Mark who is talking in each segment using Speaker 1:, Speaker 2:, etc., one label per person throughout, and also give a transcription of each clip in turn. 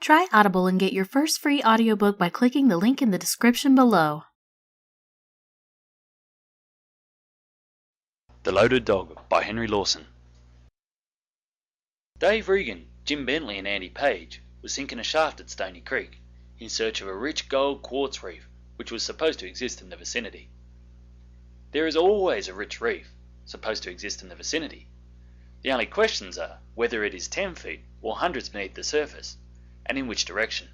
Speaker 1: Try Audible and get your first free audiobook by clicking the link in the description below.
Speaker 2: The Loaded Dog by Henry Lawson. Dave Regan, Jim Bentley and Andy Page were sinking a shaft at Stony Creek in search of a rich gold quartz reef which was supposed to exist in the vicinity. There is always a rich reef supposed to exist in the vicinity. The only questions are whether it is 10 feet or hundreds beneath the surface, and in which direction.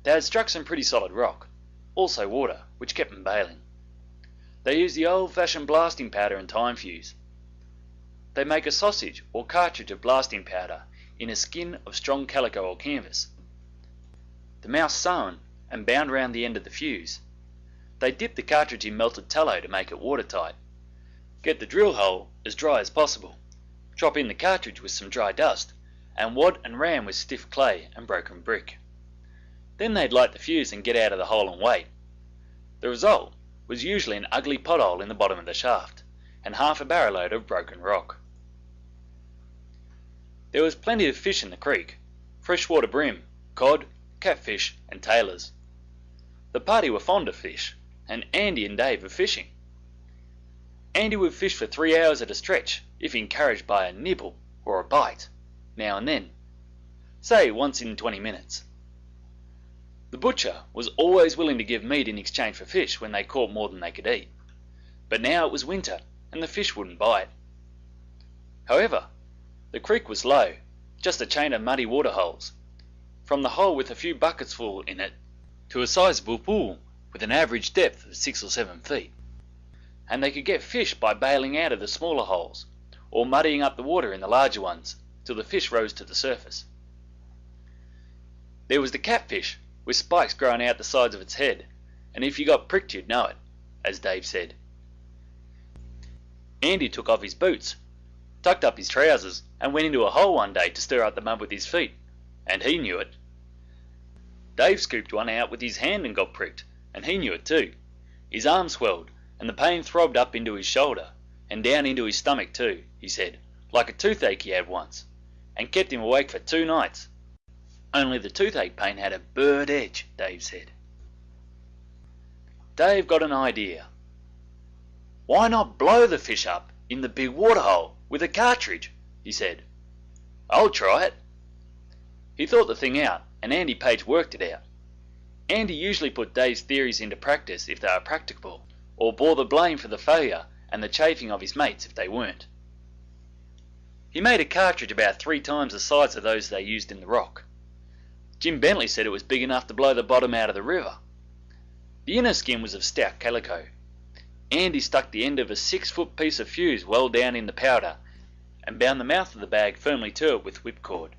Speaker 2: They had struck some pretty solid rock, also water, which kept them bailing. They used the old-fashioned blasting powder and time fuse. They make a sausage or cartridge of blasting powder in a skin of strong calico or canvas. The mouth sewn and bound round the end of the fuse. They dip the cartridge in melted tallow to make it watertight. Get the drill hole as dry as possible. Drop in the cartridge with some dry dust and wad and ram with stiff clay and broken brick. Then they'd light the fuse and get out of the hole and wait. The result was usually an ugly pothole in the bottom of the shaft and half a barrow load of broken rock. There was plenty of fish in the creek, freshwater bream, cod, catfish and tailors. The party were fond of fish, and Andy and Dave of fishing. Andy would fish for 3 hours at a stretch if encouraged by a nibble or a bite, now and then, say once in 20 minutes. The butcher was always willing to give meat in exchange for fish when they caught more than they could eat, but now it was winter and the fish wouldn't bite. However, the creek was low, just a chain of muddy water holes, from the hole with a few buckets full in it to a sizable pool with an average depth of 6 or 7 feet, and they could get fish by bailing out of the smaller holes or muddying up the water in the larger ones till the fish rose to the surface. There was the catfish with spikes growing out the sides of its head, and if you got pricked you'd know it, as Dave said. Andy took off his boots, tucked up his trousers and went into a hole one day to stir up the mud with his feet, and he knew it. Dave scooped one out with his hand and got pricked, and he knew it too. His arm swelled, and the pain throbbed up into his shoulder, and down into his stomach too, he said, like a toothache he had once, and kept him awake for 2 nights. Only the toothache pain had a bird edge, Dave said. Dave got an idea. Why not blow the fish up in the big waterhole with a cartridge, he said. I'll try it. He thought the thing out, and Andy Page worked it out. Andy usually put Dave's theories into practice if they were practicable, or bore the blame for the failure and the chafing of his mates if they weren't. He made a cartridge about 3 times the size of those they used in the rock. Jim Bentley said it was big enough to blow the bottom out of the river. The inner skin was of stout calico. Andy stuck the end of a 6-foot piece of fuse well down in the powder and bound the mouth of the bag firmly to it with whipcord.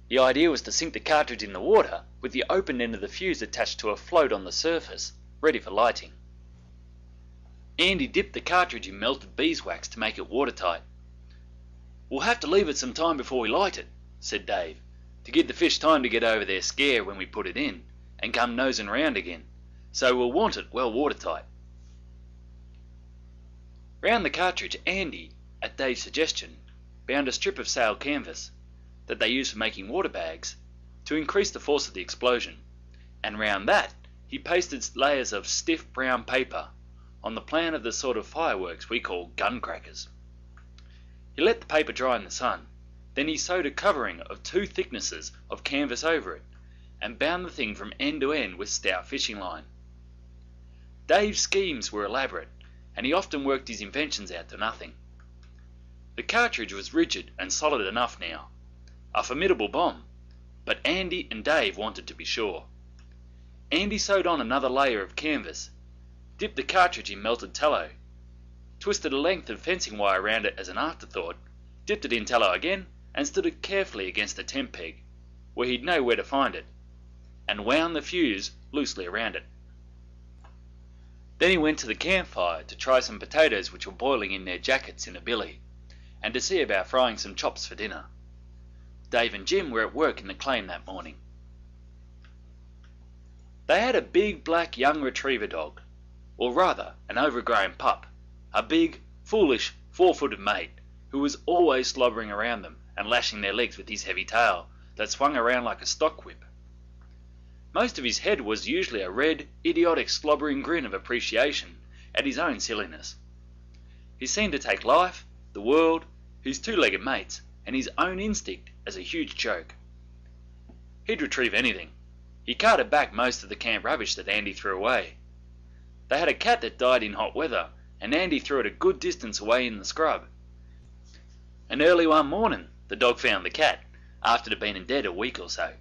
Speaker 2: The idea was to sink the cartridge in the water with the open end of the fuse attached to a float on the surface, ready for lighting. Andy dipped the cartridge in melted beeswax to make it watertight. We'll have to leave it some time before we light it, said Dave, to give the fish time to get over their scare when we put it in and come nosing round again, so we'll want it well watertight. Round the cartridge, Andy, at Dave's suggestion, bound a strip of sail canvas that they used for making water bags to increase the force of the explosion, and round that he pasted layers of stiff brown paper on the plan of the sort of fireworks we call gun crackers. He let the paper dry in the sun, then he sewed a covering of 2 thicknesses of canvas over it and bound the thing from end to end with stout fishing line. Dave's schemes were elaborate, and he often worked his inventions out to nothing. The cartridge was rigid and solid enough now, a formidable bomb, but Andy and Dave wanted to be sure. Andy sewed on another layer of canvas, dipped the cartridge in melted tallow, twisted a length of fencing wire around it as an afterthought, dipped it in tallow again, and stood it carefully against a tent peg, where he'd know where to find it, and wound the fuse loosely around it. Then he went to the campfire to try some potatoes which were boiling in their jackets in a billy, and to see about frying some chops for dinner. Dave and Jim were at work in the claim that morning. They had a big black young retriever dog, or rather an overgrown pup, a big, foolish, 4-footed mate who was always slobbering around them and lashing their legs with his heavy tail that swung around like a stock whip. Most of his head was usually a red, idiotic, slobbering grin of appreciation at his own silliness. He seemed to take life, the world, his two-legged mates, and his own instinct as a huge joke. He'd retrieve anything. He carted back most of the camp rubbish that Andy threw away. They had a cat that died in hot weather, and Andy threw it a good distance away in the scrub. And early one morning, the dog found the cat, after it had been dead a week or so,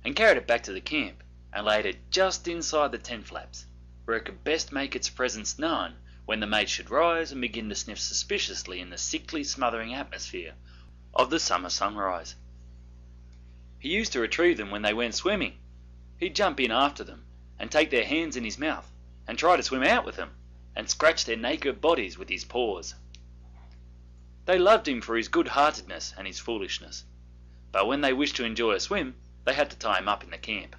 Speaker 2: and carried it back to the camp, and laid it just inside the tent flaps, where it could best make its presence known when the mates should rise and begin to sniff suspiciously in the sickly, smothering atmosphere of the summer sunrise. He used to retrieve them when they went swimming. He'd jump in after them, and take their hands in his mouth, and try to swim out with them, and scratch their naked bodies with his paws. They loved him for his good-heartedness and his foolishness, but when they wished to enjoy a swim, they had to tie him up in the camp.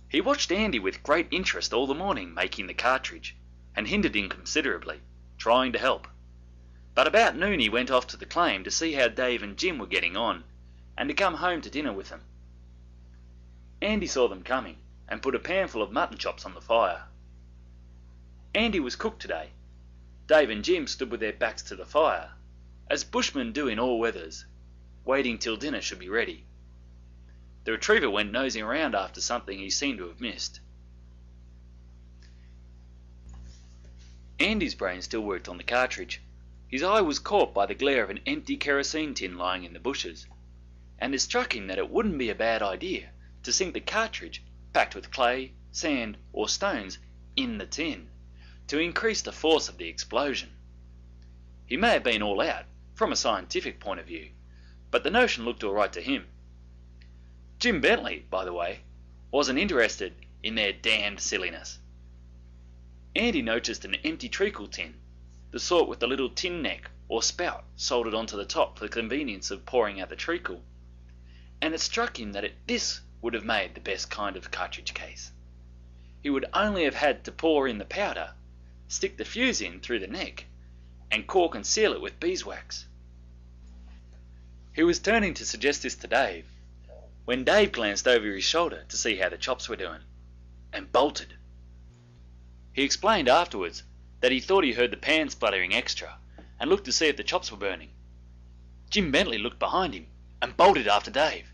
Speaker 2: He watched Andy with great interest all the morning making the cartridge, and hindered him considerably, trying to help. But about noon he went off to the claim to see how Dave and Jim were getting on, and to come home to dinner with them. Andy saw them coming, and put a panful of mutton chops on the fire. Andy was cook today. Dave and Jim stood with their backs to the fire, as bushmen do in all weathers, waiting till dinner should be ready. The retriever went nosing around after something he seemed to have missed. Andy's brain still worked on the cartridge. His eye was caught by the glare of an empty kerosene tin lying in the bushes, and it struck him that it wouldn't be a bad idea to sink the cartridge, packed with clay, sand, or stones, in the tin, to increase the force of the explosion. He may have been all out, from a scientific point of view, but the notion looked all right to him. Jim Bentley, by the way, wasn't interested in their damned silliness. Andy noticed an empty treacle tin, the sort with the little tin neck or spout soldered onto the top for the convenience of pouring out the treacle, and it struck him that this would have made the best kind of cartridge case. He would only have had to pour in the powder, stick the fuse in through the neck, and cork and seal it with beeswax. He was turning to suggest this to Dave, when Dave glanced over his shoulder to see how the chops were doing, and bolted. He explained afterwards that he thought he heard the pan spluttering extra, and looked to see if the chops were burning. Jim Bentley looked behind him, and bolted after Dave.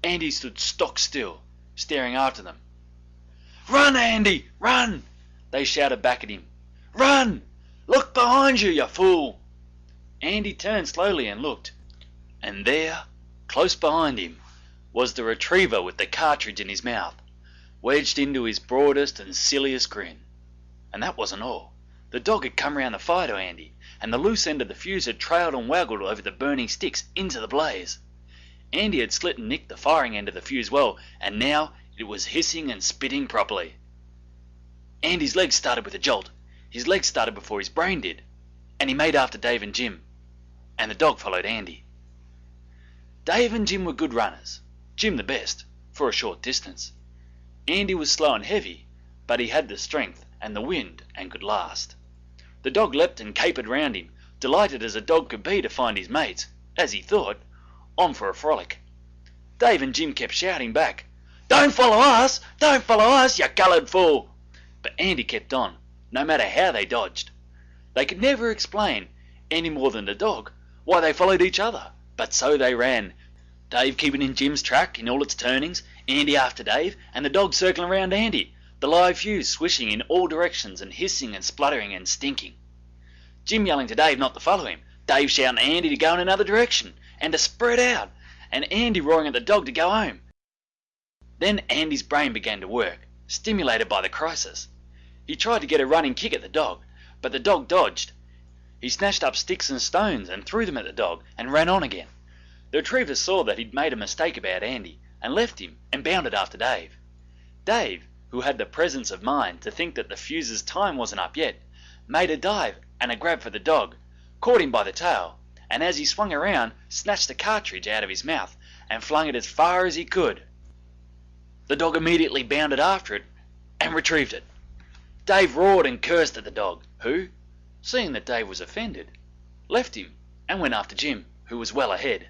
Speaker 2: Andy stood stock still, staring after them. "Run, Andy, run!" they shouted back at him. "Run! Look behind you, you fool!" Andy turned slowly and looked, and there, close behind him, was the retriever with the cartridge in his mouth, wedged into his broadest and silliest grin. And that wasn't all. The dog had come round the fire to Andy, and the loose end of the fuse had trailed and waggled over the burning sticks into the blaze. Andy had slit and nicked the firing end of the fuse well, and now it was hissing and spitting properly. Andy's legs started with a jolt. His legs started before his brain did, and he made after Dave and Jim, and the dog followed Andy. Dave and Jim were good runners, Jim the best, for a short distance. Andy was slow and heavy, but he had the strength and the wind and could last. The dog leapt and capered round him, delighted as a dog could be to find his mates, as he thought, on for a frolic. Dave and Jim kept shouting back, "Don't follow us! Don't follow us, you coloured fool!" But Andy kept on, no matter how they dodged. They could never explain, any more than the dog, why they followed each other, but so they ran, Dave keeping in Jim's track in all its turnings, Andy after Dave, and the dog circling round Andy, the live fuse swishing in all directions and hissing and spluttering and stinking. Jim yelling to Dave not to follow him, Dave shouting to Andy to go in another direction, and to spread out, and Andy roaring at the dog to go home. Then Andy's brain began to work, stimulated by the crisis. He tried to get a running kick at the dog, but the dog dodged. He snatched up sticks and stones and threw them at the dog, and ran on again. The retriever saw that he'd made a mistake about Andy, and left him, and bounded after Dave. Dave, who had the presence of mind to think that the fuse's time wasn't up yet, made a dive and a grab for the dog, caught him by the tail, and as he swung around, snatched the cartridge out of his mouth, and flung it as far as he could. The dog immediately bounded after it, and retrieved it. Dave roared and cursed at the dog, who, seeing that Dave was offended, left him, and went after Jim, who was well ahead.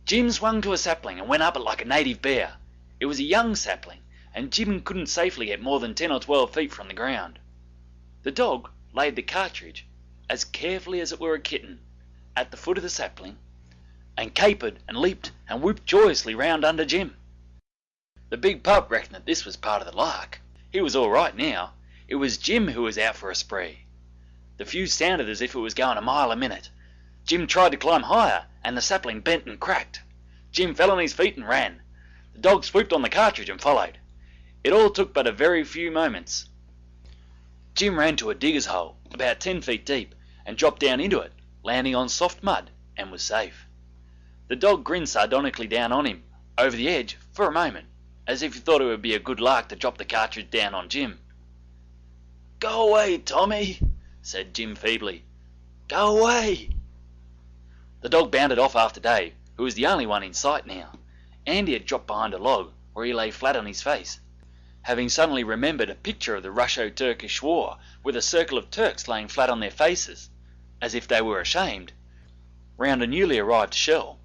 Speaker 2: Jim swung to a sapling and went up it like a native bear. It was a young sapling, and Jim couldn't safely get more than 10 or 12 feet from the ground. The dog laid the cartridge, as carefully as it were a kitten, at the foot of the sapling, and capered and leaped and whooped joyously round under Jim. The big pup reckoned that this was part of the lark. He was all right now. It was Jim who was out for a spree. The fuse sounded as if it was going a mile a minute. Jim tried to climb higher, and the sapling bent and cracked. Jim fell on his feet and ran. The dog swooped on the cartridge and followed. It all took but a very few moments. Jim ran to a digger's hole, about 10 feet deep, and dropped down into it, landing on soft mud, and was safe. The dog grinned sardonically down on him, over the edge, for a moment, as if he thought it would be a good lark to drop the cartridge down on Jim. "Go away, Tommy," said Jim feebly. "Go away." The dog bounded off after Dave, who was the only one in sight now. Andy had dropped behind a log, where he lay flat on his face, having suddenly remembered a picture of the Russo-Turkish War, with a circle of Turks laying flat on their faces, as if they were ashamed, round a newly arrived shell.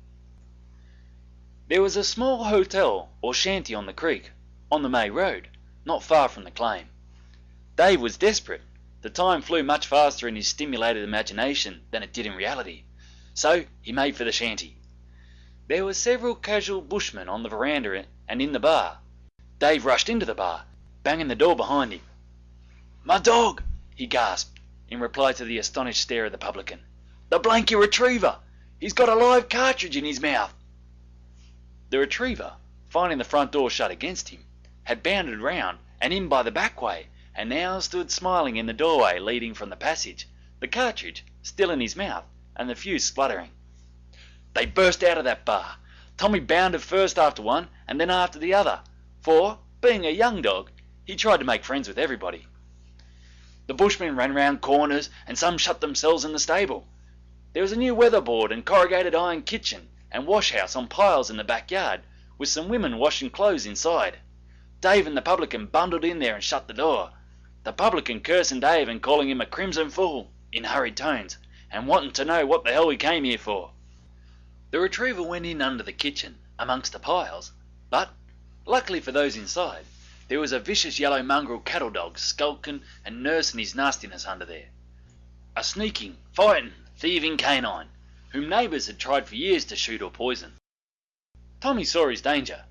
Speaker 2: There was a small hotel or shanty on the creek, on the May Road, not far from the claim. Dave was desperate. The time flew much faster in his stimulated imagination than it did in reality, so he made for the shanty. There were several casual bushmen on the veranda and in the bar. Dave rushed into the bar, banging the door behind him. "My dog!" he gasped, in reply to the astonished stare of the publican. "The blanky retriever! He's got a live cartridge in his mouth!" The retriever, finding the front door shut against him, had bounded round and in by the back way, and now stood smiling in the doorway leading from the passage, the cartridge still in his mouth and the fuse spluttering. They burst out of that bar. Tommy bounded first after one and then after the other, for, being a young dog, he tried to make friends with everybody. The bushmen ran round corners and some shut themselves in the stable. There was a new weatherboard and corrugated iron kitchen and wash-house on piles in the backyard, with some women washing clothes inside. Dave and the publican bundled in there and shut the door, the publican cursing Dave and calling him a crimson fool, in hurried tones, and wanting to know what the hell we came here for. The retriever went in under the kitchen, amongst the piles, but, luckily for those inside, there was a vicious yellow mongrel cattle dog skulking and nursing his nastiness under there. A sneaking, fighting, thieving canine, whom neighbours had tried for years to shoot or poison. Tommy saw his danger.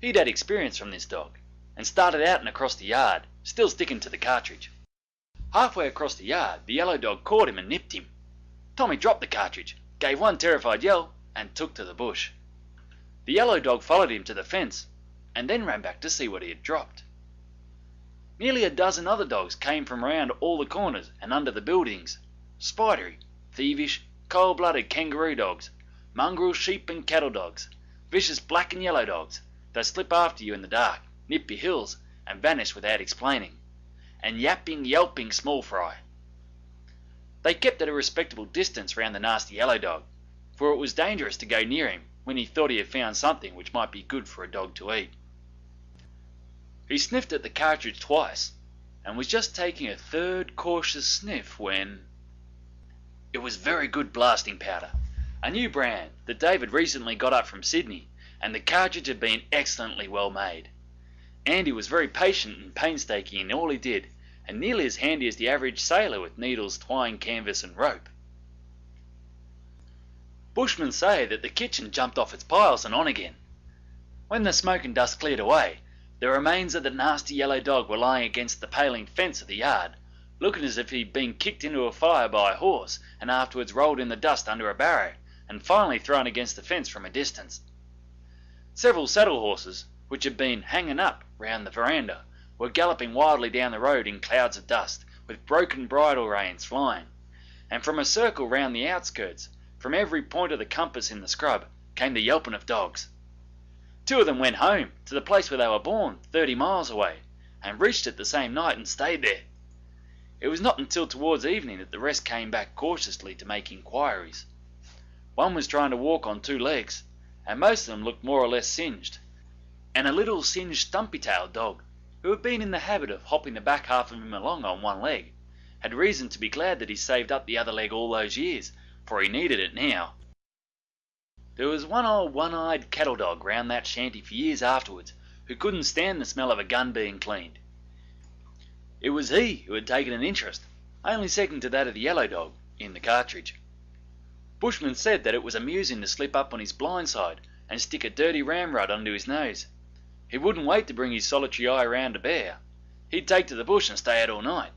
Speaker 2: He'd had experience from this dog, and started out and across the yard, still sticking to the cartridge. Halfway across the yard, the yellow dog caught him and nipped him. Tommy dropped the cartridge, gave one terrified yell, and took to the bush. The yellow dog followed him to the fence, and then ran back to see what he had dropped. Nearly a dozen other dogs came from round all the corners and under the buildings. Spidery, thievish, cold-blooded kangaroo dogs, mongrel sheep and cattle dogs, vicious black and yellow dogs that slip after you in the dark, nip your heels, and vanish without explaining, and yapping, yelping small fry. They kept at a respectable distance round the nasty yellow dog, for it was dangerous to go near him when he thought he had found something which might be good for a dog to eat. He sniffed at the cartridge twice, and was just taking a third cautious sniff when... It was very good blasting powder, a new brand that David recently got up from Sydney, and the cartridge had been excellently well made. Andy was very patient and painstaking in all he did, and nearly as handy as the average sailor with needles, twine, canvas and rope. Bushmen say that the kitchen jumped off its piles and on again. When the smoke and dust cleared away, the remains of the nasty yellow dog were lying against the paling fence of the yard, looking as if he'd been kicked into a fire by a horse and afterwards rolled in the dust under a barrow and finally thrown against the fence from a distance. Several saddle horses, which had been hanging up round the veranda, were galloping wildly down the road in clouds of dust, with broken bridle reins flying, and from a circle round the outskirts, from every point of the compass in the scrub, came the yelping of dogs. 2 of them went home, to the place where they were born, 30 miles away, and reached it the same night and stayed there. It was not until towards evening that the rest came back cautiously to make inquiries. One was trying to walk on 2 legs, and most of them looked more or less singed, and a little singed stumpy-tailed dog, who had been in the habit of hopping the back half of him along on one leg, had reason to be glad that he saved up the other leg all those years, for he needed it now. There was one old one-eyed cattle dog round that shanty for years afterwards who couldn't stand the smell of a gun being cleaned. It was he who had taken an interest, only second to that of the yellow dog, in the cartridge. Bushmen said that it was amusing to slip up on his blind side and stick a dirty ramrod under his nose. He wouldn't wait to bring his solitary eye round a bear. He'd take to the bush and stay out all night.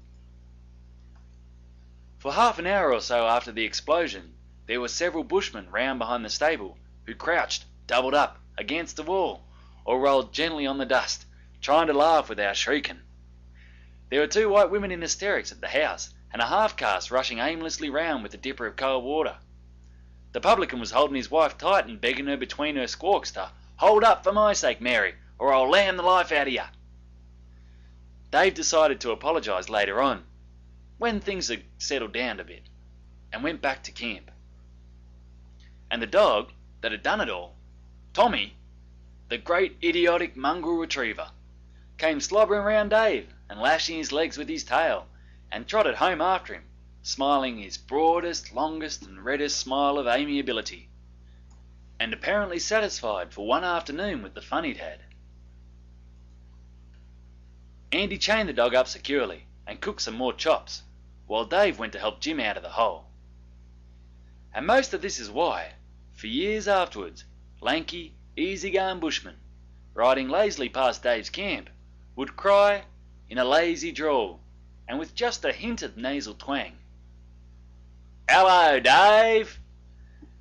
Speaker 2: For half an hour or so after the explosion, there were several bushmen round behind the stable who crouched, doubled up, against the wall, or rolled gently on the dust, trying to laugh without shrieking. There were 2 white women in hysterics at the house, and a half-caste rushing aimlessly round with a dipper of cold water. The publican was holding his wife tight and begging her between her squawks to "Hold up for my sake, Mary, or I'll lam the life out of you." Dave decided to apologise later on, when things had settled down a bit, and went back to camp. And the dog that had done it all, Tommy, the great idiotic mongrel retriever, came slobbering round Dave and lashing his legs with his tail, and trotted home after him, smiling his broadest, longest and reddest smile of amiability, and apparently satisfied for one afternoon with the fun he'd had. Andy chained the dog up securely and cooked some more chops, while Dave went to help Jim out of the hole. And most of this is why, for years afterwards, lanky, easy-going bushmen, riding lazily past Dave's camp, would cry, in a lazy drawl, and with just a hint of nasal twang, "Hello, Dave!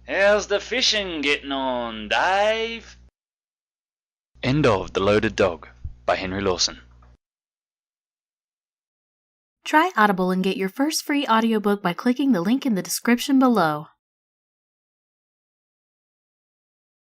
Speaker 2: How's the fishing getting on, Dave?" End of The Loaded Dog by Henry Lawson.
Speaker 1: Try Audible and get your first free audiobook by clicking the link in the description below.